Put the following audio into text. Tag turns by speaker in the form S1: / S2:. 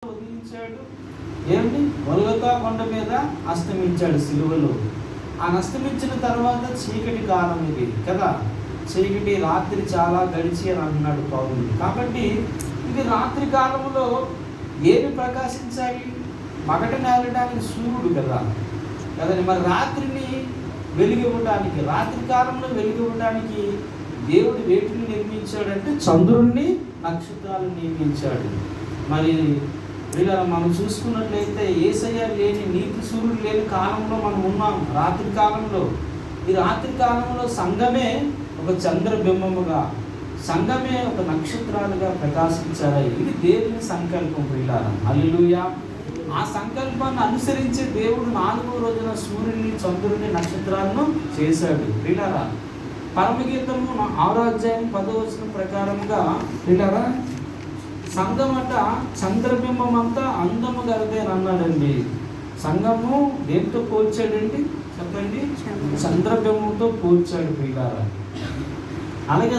S1: ఉదయించాడు. ఏమిటి? గొల్గొతా కొండ మీద అస్తమించాడు సిలువలో. ఆ అస్తమించిన తర్వాత చీకటి కాలం ఇది కదా, చీకటి రాత్రి చాలా గడిచి అని అన్నాడు పౌలు. కాబట్టి ఇది రాత్రి కాలంలో ఏమి ప్రకాశించాలి? పగట నేలడానికి సూర్యుడు కదా కదండి. మరి రాత్రిని వెలిగివ్వడానికి, రాత్రి కాలంలో వెలిగివ్వడానికి దేవుడు వేటిని నిర్మించాడంటే చంద్రుణ్ణి, నక్షత్రాలను నియమించాడు. మరి ఇలా మనం చూసుకున్నట్లయితే యేసయ్య లేని, నీతి సూర్యుడు లేని కాలంలో మనం ఉన్నాం. రాత్రి కాలంలో, ఈ రాత్రి కాలంలో సంఘమే ఒక చంద్రబింబముగా, సంఘమే ఒక నక్షత్రాలుగా ప్రకాశించాలి. ఇది దేవుని సంకల్పం ప్రియులారా. హల్లెలూయా. ఆ సంకల్పాన్ని అనుసరించి దేవుడు 4వ రోజున సూర్యుని, చంద్రుని, నక్షత్రాలను చేశాడు ప్రియులారా. పరమగీతము 6వ అధ్యాయం 10వ వచనం ప్రకారంగా ప్రియులారా, సంఘమట చంద్రబింబం అంతా అందము గలదే అని అన్నాడండి. సంఘము దేంతో పోల్చాడండి చెప్పండి? చంద్రబింబంతో పోల్చాడు ప్రియులారా. అలాగే